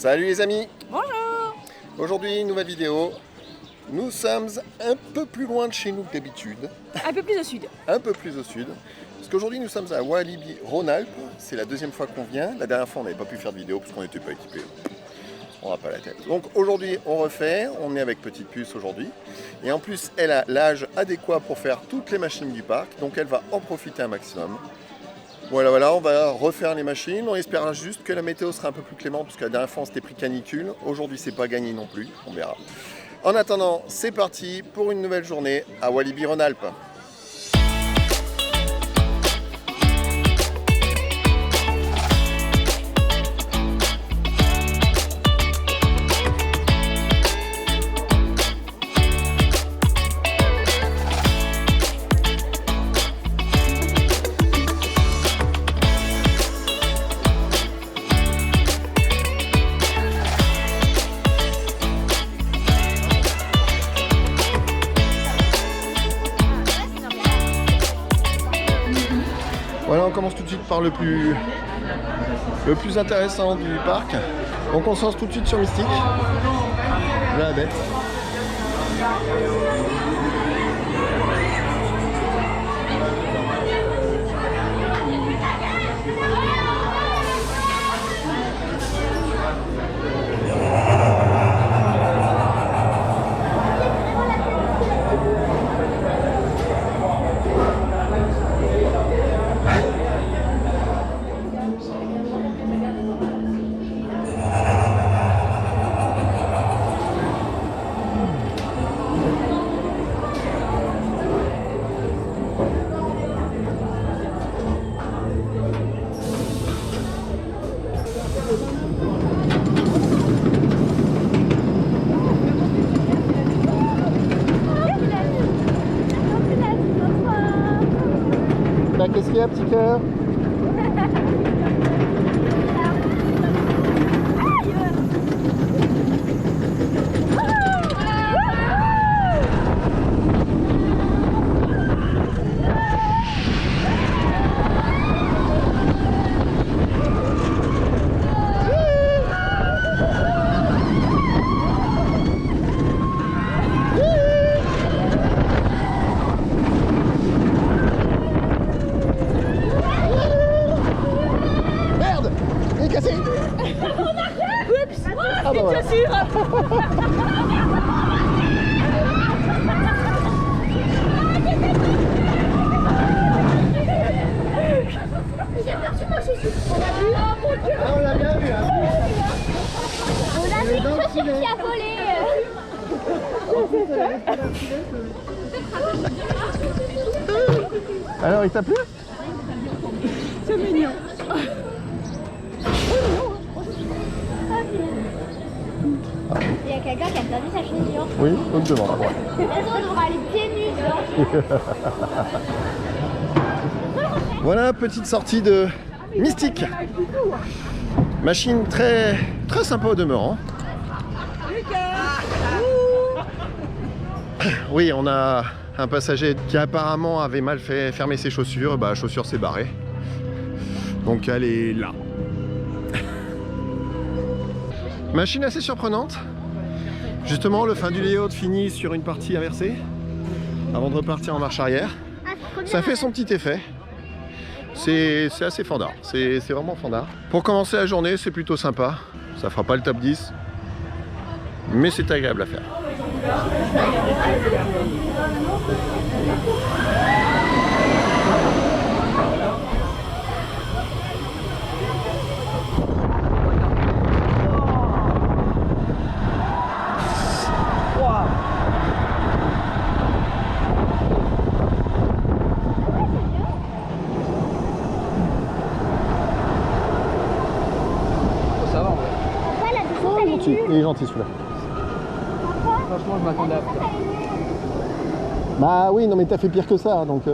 Salut les amis. Bonjour. Aujourd'hui, nouvelle vidéo. Nous sommes un peu plus loin de chez nous que d'habitude. Un peu plus au sud. Un peu plus au sud. Parce qu'aujourd'hui, nous sommes à Walibi, Rhône-Alpes. C'est la deuxième fois qu'on vient. La dernière fois, on n'avait pas pu faire de vidéo parce qu'on n'était pas équipés. On n'a pas la tête. Donc aujourd'hui, on refait. On est avec Petite Puce aujourd'hui. Et en plus, elle a l'âge adéquat pour faire toutes les machines du parc. Donc elle va en profiter un maximum. Voilà, on va refaire les machines. On espère juste que la météo sera un peu plus clémente, parce que la dernière fois on s'était pris canicule. Aujourd'hui, c'est pas gagné non plus. On verra. En attendant, c'est parti pour une nouvelle journée à Walibi Rhône-Alpes. Voilà, on commence tout de suite par le plus intéressant du parc. On concentre tout de suite sur Mystique. La bête. Qu'est-ce qu'il y a, petit cœur? Ah bah voilà. On l'a bien vu. On a vu quelque chose qui a volé. Alors, il t'a plu? C'est mignon. Il y a quelqu'un qui a perdu sa chaussure. Oui, on te demande. On aura les pieds nus dedans. Voilà, petite sortie de Mystique. Machine très sympa au demeurant. Oui, on a un passager qui apparemment avait mal fait fermer ses chaussures. Bah, chaussure s'est barrée. Donc elle est là. Machine assez surprenante. Justement, le fin du layout finit sur une partie inversée avant de repartir en marche arrière. Ça fait son petit effet. C'est assez fandard. C'est vraiment fandard. Pour commencer la journée, c'est plutôt sympa. Ça fera pas le top 10, mais c'est agréable à faire. Il est gentil celui-là. Franchement, je m'attendais à pire. Bah oui, non mais t'as fait pire que ça, donc...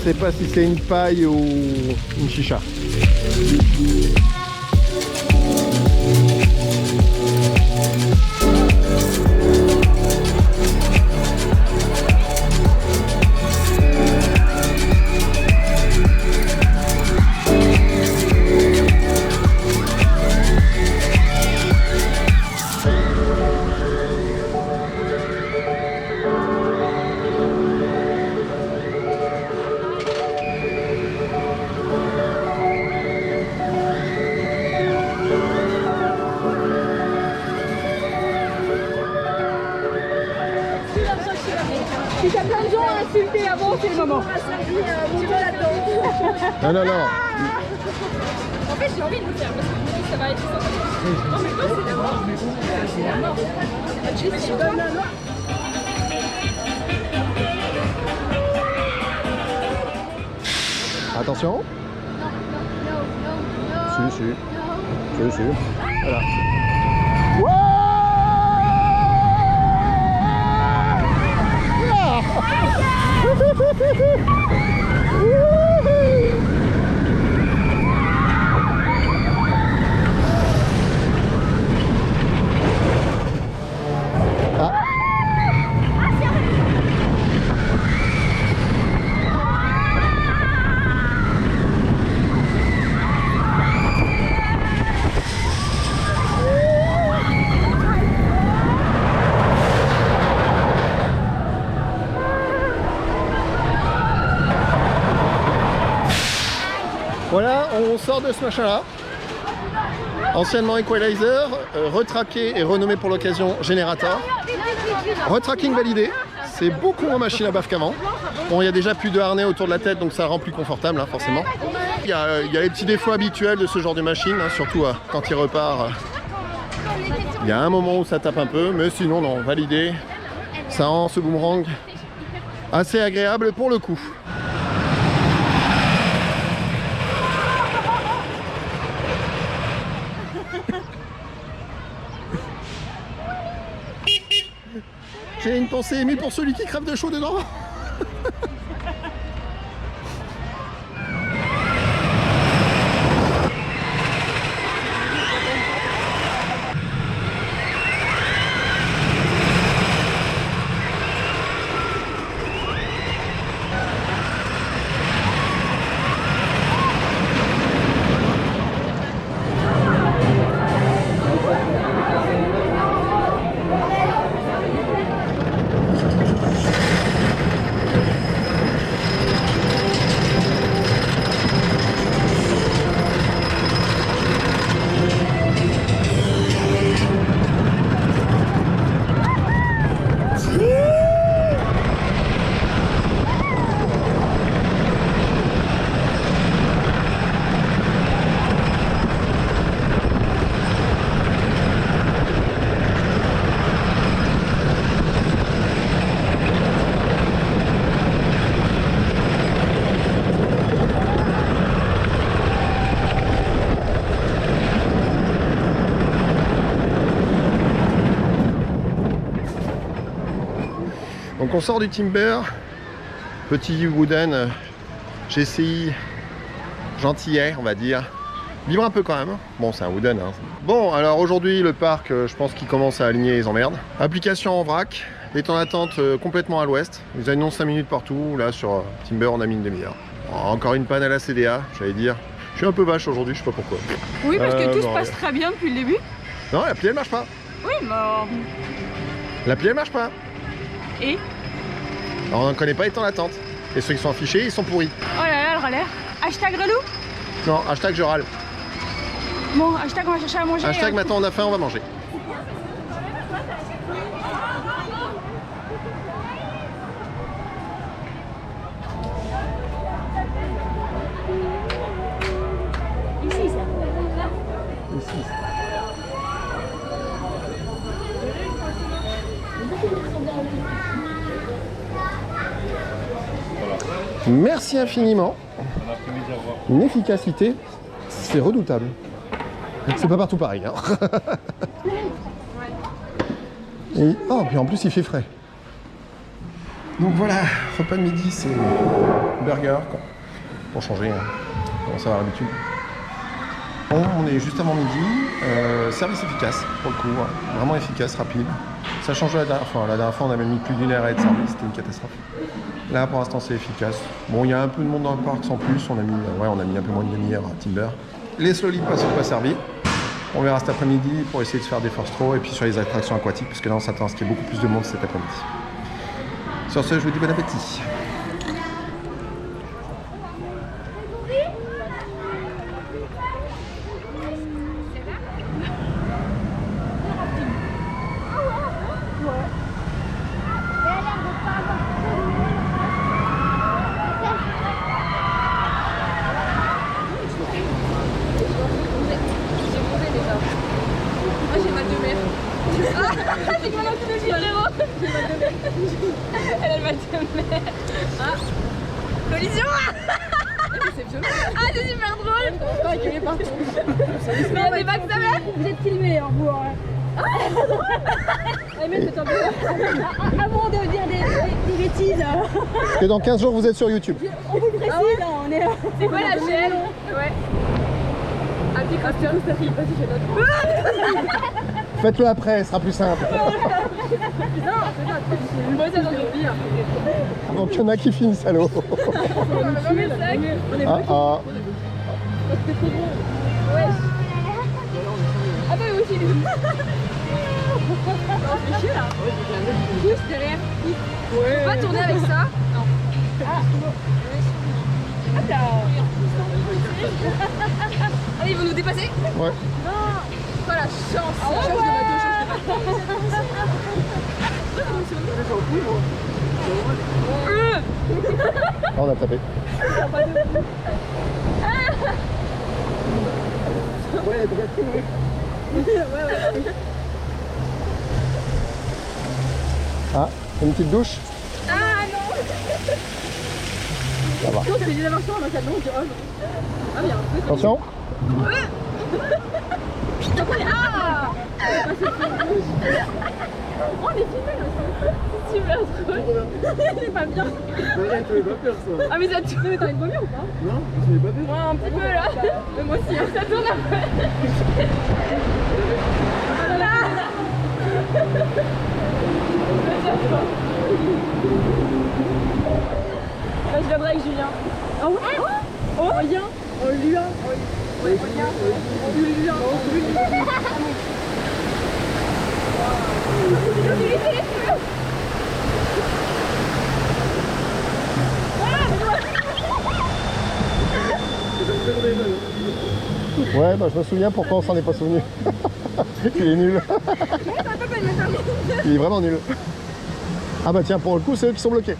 sait pas si c'est une paille ou une chicha. Si t'as plein de gens à insulter avant, c'est le moment. Non, non, non. En fait, j'ai envie de le faire parce que ça va être sympa. Non, mais toi, c'est la mort. C'est la mort. Je suis comme la mort. Attention. Si, si. Si, si. Voilà. Voilà, on sort de ce machin-là. Anciennement Equalizer, retraqué et renommé pour l'occasion Générateur. Retracking validé. C'est beaucoup moins machine à baffe qu'avant. Bon, il y a déjà plus de harnais autour de la tête, donc ça rend plus confortable, hein, forcément. Il y a les petits défauts habituels de ce genre de machine, hein, surtout quand il repart. Il y a un moment où ça tape un peu, mais sinon, non, validé. Ça rend ce boomerang assez agréable pour le coup. J'ai une pensée émue pour celui qui crève de chaud dedans. Donc on sort du Timber, petit wooden GCI gentillet on va dire, vibre un peu quand même, bon c'est un wooden hein. Bon alors aujourd'hui le parc je pense qu'il commence à aligner les emmerdes. Application en vrac, les temps d'attente complètement à l'ouest, ils annoncent 5 minutes partout, là sur Timber on a mis une demi-heure. Encore une panne à la CDA, j'allais dire, je suis un peu vache aujourd'hui, je sais pas pourquoi. Oui parce que tout se bon, passe très bien depuis le début. Non l'appli elle marche pas. Oui mais... L'appli elle marche pas. Et alors, on ne connaît pas les temps d'attente. Et ceux qui sont affichés, ils sont pourris. oh là là, le relais. Hashtag relou. Non, hashtag je râle. Bon, hashtag on va chercher à manger. Hashtag maintenant on a faim, on va manger. Ici, ça. Ici. Merci infiniment. Une efficacité, c'est redoutable. C'est pas partout pareil. Hein. Et, oh, puis en plus il fait frais. Donc voilà, repas de midi, c'est burger, quoi. Pour changer, hein. On commence à avoir l'habitude. On est juste avant midi, service efficace pour le coup, hein. Vraiment efficace, rapide. Ça change la dernière fois. La dernière fois, on avait mis plus d'une heure à être servi, c'était une catastrophe. Là, pour l'instant, c'est efficace. Bon, il y a un peu de monde dans le parc sans plus. On a mis un peu moins de demi-heure à Timber. Les Slowlipas sont pas servis. On verra cet après-midi pour essayer de se faire des force throws et puis sur les attractions aquatiques, parce que là, on s'attend à ce qu'il y ait beaucoup plus de monde cet après-midi. Sur ce, je vous dis bon appétit. Elle va te mettre. Ah. Collision. C'est violent. Ah, c'est super drôle. Mais il y a des bacs de mer. Vous êtes filmés, hein, vous. Avant de dire des bêtises. Parce que dans 15 jours, vous êtes sur YouTube. On vous le précise, hein, on est. C'est quoi la chaîne? Ouais. Un petit crafter, vas-y, fais l'autre. Faites-le après, ce sera plus simple. Moi, ça j'en ai pire. Donc il y en a qui finissent à l'eau. On est Ah ah. C'était trop drôle. Ouais. Ah bah oui aussi lui. Non, je fais chier là. Juste derrière. On peut pas tourner avec ça. Non. Ah là. Ah ils vont nous dépasser? Ouais. Non. Oh la chance. Ah ouais, ouais. On a tapé. Ah, une petite douche? Ah non. Ça va. Je fais des aversions dans le cadeau, on dit oh non. Ah mais il y a un truc. Attention. Ah. Oh on est filmé là, c'est super drôle. Il est pas bien. Ah mais ça tourne, mais t'as envie de vomir ou pas? Non, je l'ai pas fait. Moi un petit peu là. Mais moi aussi, hein, ça tourne un peu. Voilà. Là, je viendrai avec Julien. Ah ouais? Oh rien. Oh Lien. Oh Lien. Oh Lien. Ouais, bah je me souviens pourquoi on s'en est pas souvenu. Il est nul. Il est vraiment nul. Ah bah tiens, pour le coup, c'est eux qui sont bloqués.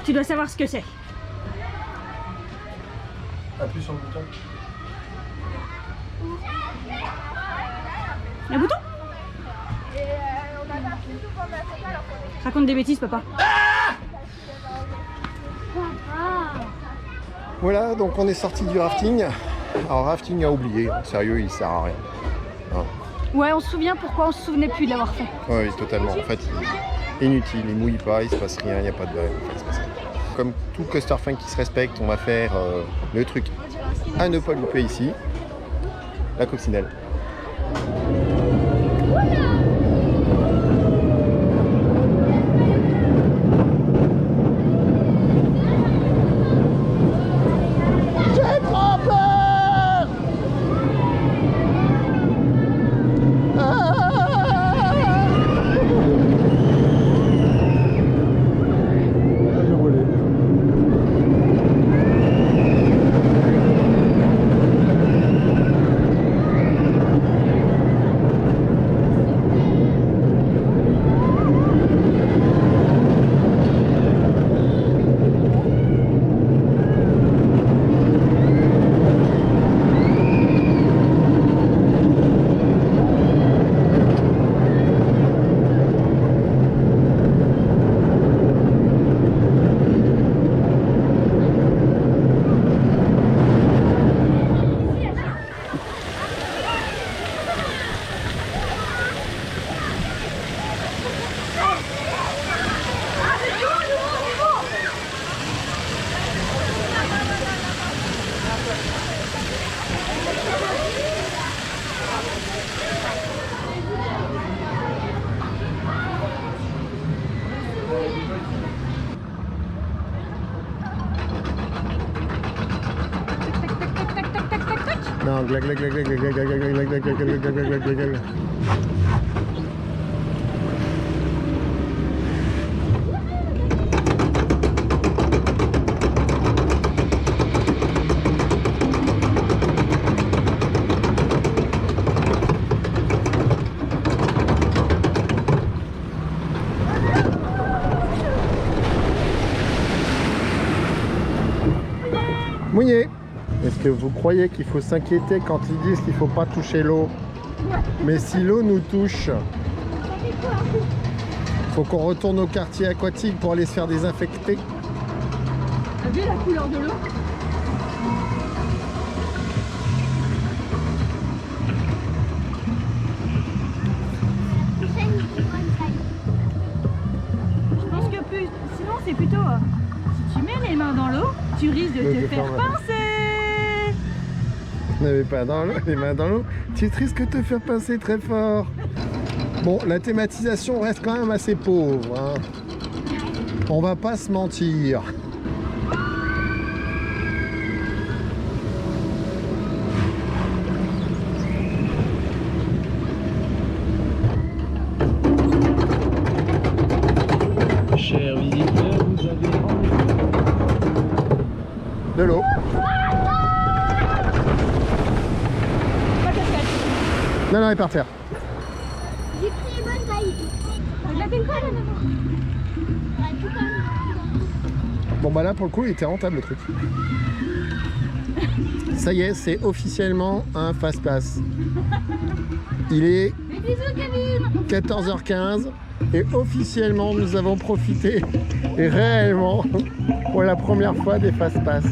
Tu dois savoir ce que c'est. Appuie sur le bouton. Un bouton? Raconte des bêtises, papa. Voilà, donc on est sorti du rafting. Alors rafting à oublier, hein. Sérieux, il sert à rien. Hein. Ouais, on se souvient pourquoi on se souvenait plus de l'avoir fait. Oui, totalement. En fait, il est inutile, il mouille pas, il se passe rien, il n'y a pas de vague. Enfin, il se passe rien. Comme tout coaster fun qui se respecte, on va faire le truc à ne pas louper ici, la coccinelle. J'ai trop peur! Je volais. Glag, glag, glag, glag, glag, glag, glag, glag, glag, glag, glag, glag, glag, glag, glag. Mouillé. Est-ce que vous croyez qu'il faut s'inquiéter quand ils disent qu'il ne faut pas toucher l'eau? Mais si l'eau nous touche, faut qu'on retourne au quartier aquatique pour aller se faire désinfecter. T'as vu la couleur de l'eau? Je pense que plus, sinon c'est plutôt si tu mets les mains dans l'eau, tu risques de te faire pincer. N'avez pas dans l'eau, les mains dans l'eau, tu risques de te faire pincer très fort. Bon, la thématisation reste quand même assez pauvre, hein. On va pas se mentir. Chers visiteurs, vous avez De l'eau. Non, non, elle est par terre. J'ai pris les bonnes tailles. Je la fais quoi là maintenant? Bon bah là pour le coup il était rentable le truc. Ça y est, c'est officiellement un fast-pass. Il est 14h15 et officiellement nous avons profité et réellement pour la première fois des fast-pass.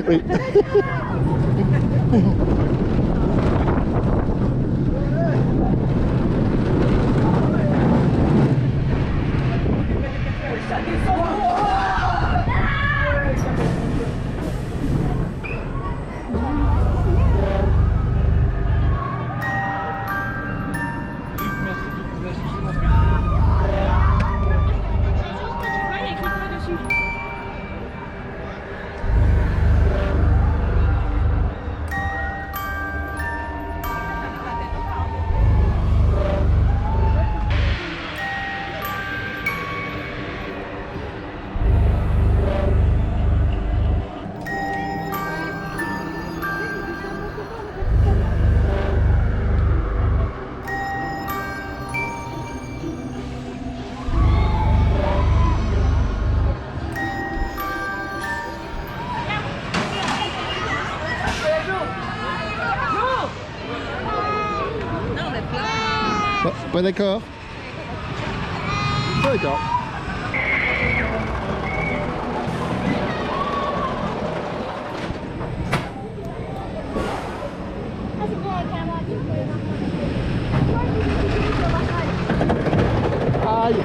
Oui. Pas d'accord? Pas d'accord. Ah, c'est bien, carrément, dit que les enfants. Aïe!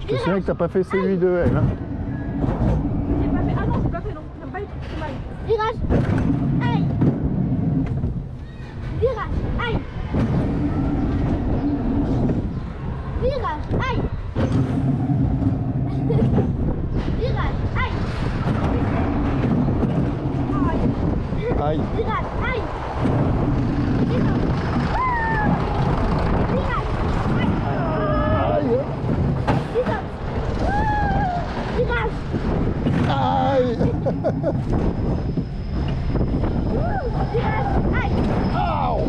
Je te souviens que t'as pas fait celui de elle. Hein. J'ai pas fait. Ah non, j'ai pas fait non. J'aime pas les trucs qui mal. Virage. Aïe. Virage. Aïe. Virage. Aïe. Virage. Aïe. Aïe! Virage. Aïe. Virage. Aïe! Virage. Virage. Aïe! Virage. Aïe. Aouh!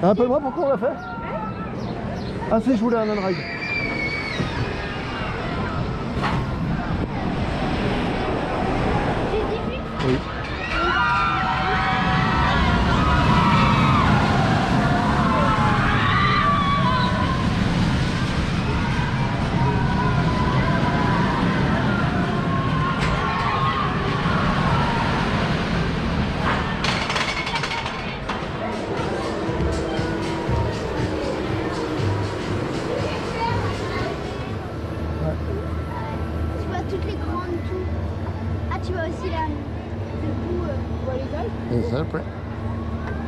Rappelle-moi pourquoi on l'a fait? Ah si, je voulais un on-ride. J'ai dit oui. Oui. Tu vois toutes les grandes tours. Ah, tu vois aussi là, le bout. Tu vois les dalles. Et ça après?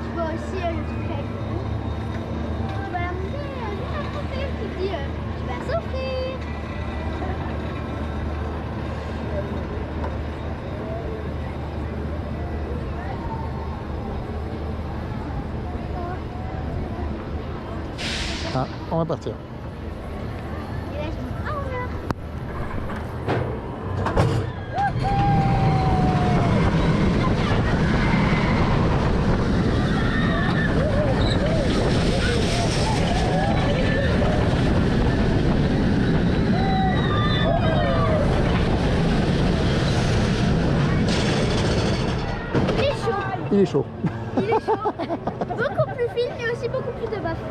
Tu vois aussi le truc avec le bout. Tu vas la monter, juste à côté, qui te dit tu vas souffrir. Ah, on va partir. Et là, je dis au revoir. Il est chaud. Il est chaud. Il est chaud. Beaucoup plus fine et aussi beaucoup plus de baffe.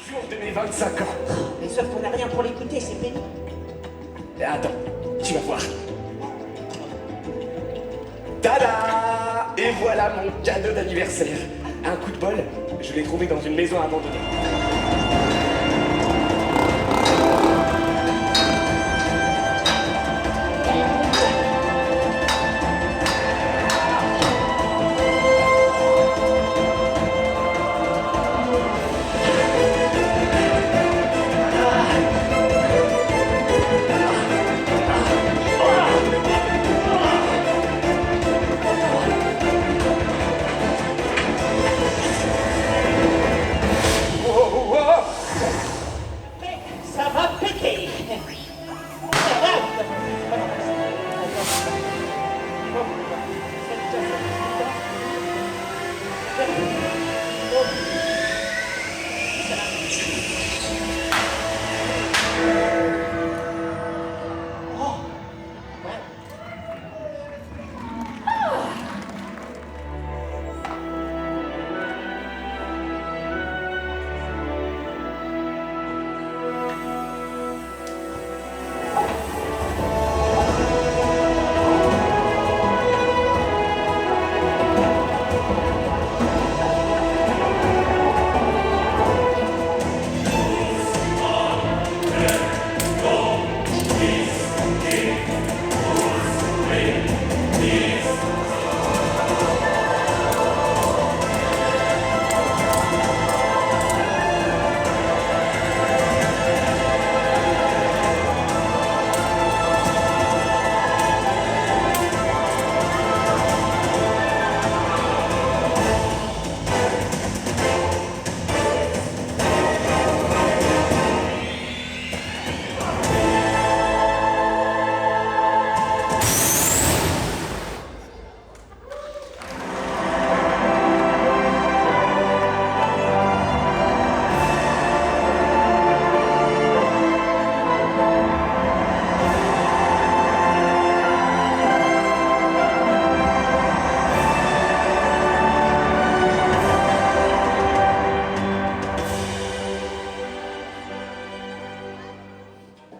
Jour de mes 25 ans. Mais sauf qu'on n'a rien pour l'écouter, c'est pénible. Attends, tu vas voir. Tada! Et voilà mon cadeau d'anniversaire. Un coup de bol, je l'ai trouvé dans une maison abandonnée. Ça va péter.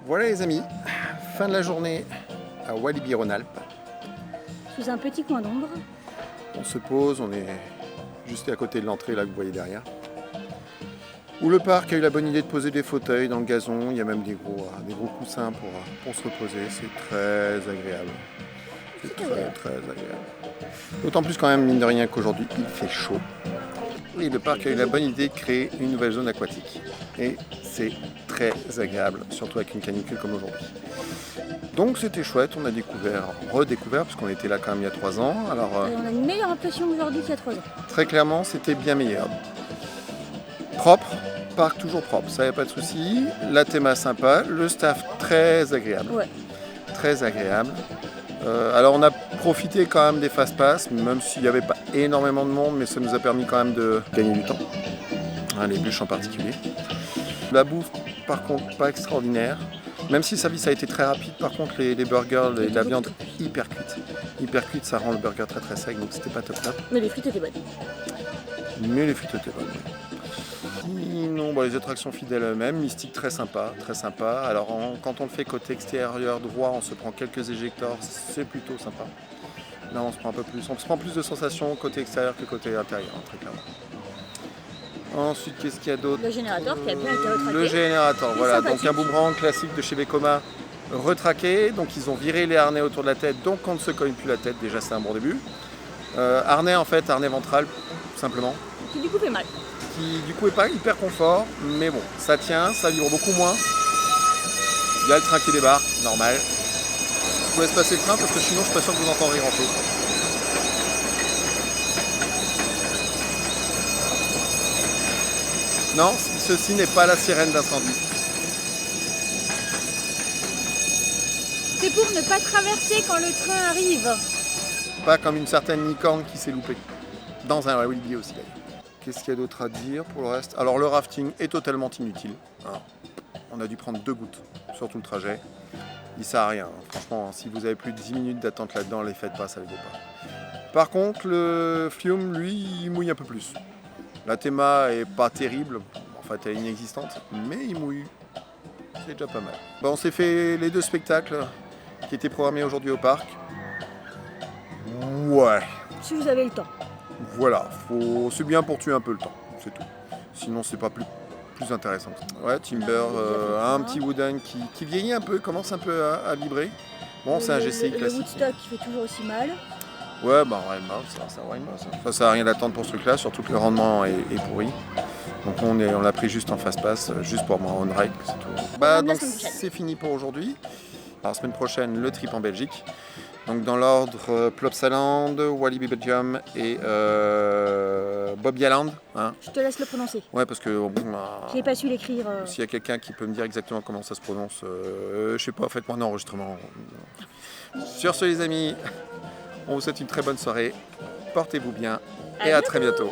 Voilà les amis, fin de la journée à Walibi Rhône-Alpes. Sous un petit coin d'ombre. On se pose, on est juste à côté de l'entrée là que vous voyez derrière. Où le parc a eu la bonne idée de poser des fauteuils dans le gazon, il y a même des gros coussins pour se reposer, c'est très agréable. C'est très agréable. D'autant plus quand même, mine de rien, qu'aujourd'hui il fait chaud. Oui, le parc a eu la bonne idée de créer une nouvelle zone aquatique. Et c'est très agréable, surtout avec une canicule comme aujourd'hui. Donc c'était chouette, on a redécouvert, parce qu'on était là quand même il y a 3 ans. Alors, on a une meilleure impression aujourd'hui qu'il y a 3 ans. Très clairement, c'était bien meilleur. Propre, parc toujours propre, ça n'y a pas de souci. La théma sympa, le staff très agréable. Ouais. Très agréable. Alors on a profité quand même des fast-pass, même s'il n'y avait pas énormément de monde, mais ça nous a permis quand même de gagner du temps. Hein, les bûches en particulier. La bouffe, par contre, pas extraordinaire. Même si le service a été très rapide, par contre, les burgers et la viande hyper cuite. Hyper cuite, ça rend le burger très très sec, donc c'était pas top. Mais les frites étaient bonnes. Mais les frites étaient bonnes. Sinon, les attractions fidèles eux-mêmes, Mystique très sympa. Alors quand on le fait côté extérieur droit, on se prend quelques éjecteurs, c'est plutôt sympa. Là on se prend un peu plus, on se prend plus de sensations côté extérieur que côté intérieur, très clairement. Ensuite, qu'est-ce qu'il y a d'autre? Le générateur qui a bien été retraqué. Le générateur, voilà, sympathique. donc un boomerang classique de chez Vekoma retraqué, donc ils ont viré les harnais autour de la tête, donc on ne se cogne plus la tête, déjà c'est un bon début. Harnais ventral, simplement. Qui du coup fait mal. Qui du coup est pas hyper confort, mais bon, ça tient, ça vibre beaucoup moins. Il y a le train qui débarque, normal. Je vous laisse passer le train parce que sinon je suis pas sûr que vous entendrez grand chose. Non, ceci n'est pas la sirène d'incendie. C'est pour ne pas traverser quand le train arrive. Pas comme une certaine licorne qui s'est loupée. Dans un Walibi aussi d'ailleurs. Qu'est-ce qu'il y a d'autre à dire pour le reste? Alors le rafting est totalement inutile. Alors, on a dû prendre 2 gouttes sur tout le trajet. Il sert à rien. Franchement, si vous avez plus de 10 minutes d'attente là-dedans, les faites pas, ça ne les vaut pas. Par contre, le Fiume, lui, il mouille un peu plus. La théma est pas terrible. fait elle est inexistante, mais il mouille. C'est déjà pas mal. Bon, on s'est fait les 2 spectacles qui étaient programmés aujourd'hui au parc. Ouais, Si vous avez le temps. voilà, c'est bien pour tuer un peu le temps, c'est tout. Sinon c'est pas plus intéressant. Ouais, Timber, un petit Wooden qui vieillit un peu, commence un peu à vibrer. Bon, c'est un GCI Le classique. Woodstock qui fait toujours aussi mal. Ouais, bah Rainbow, ça Rainbow, ça. Ça sert à rien d'attendre pour ce truc-là, surtout que le rendement est pourri. Donc on l'a pris juste en fast pass, juste pour moi on ride, c'est tout. Bah donc c'est fini pour aujourd'hui. La semaine prochaine, le trip en Belgique. Donc dans l'ordre, Plopsaland, Walibi Belgium et Bobbejaanland. Hein. Je te laisse le prononcer. Ouais, parce que bon, Je n'ai pas su l'écrire. s'il y a quelqu'un qui peut me dire exactement comment ça se prononce, je sais pas, faites-moi un enregistrement. Sur ce les amis, on vous souhaite une très bonne soirée. Portez-vous bien et à très bientôt.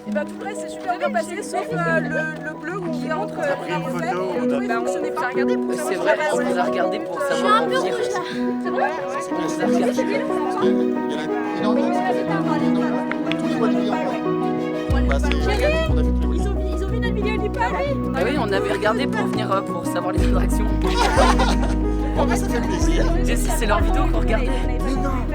Et bah tout le reste c'est super bien passé sauf le bleu qui entre dans la recette et le bleu il fonctionnait pas. C'est vrai, on nous a regardé pour savoir où venir. C'est vrai? On nous a regardé. Il y en a énormément tous les Walibi en bas. Bah, Ils ont vu notre vidéo du parc. Ah oui, on avait regardé pour venir pour savoir les attractions. Bon, bah, ça fait plaisir. Jessie, c'est leur vidéo qu'on regardait. Mais non.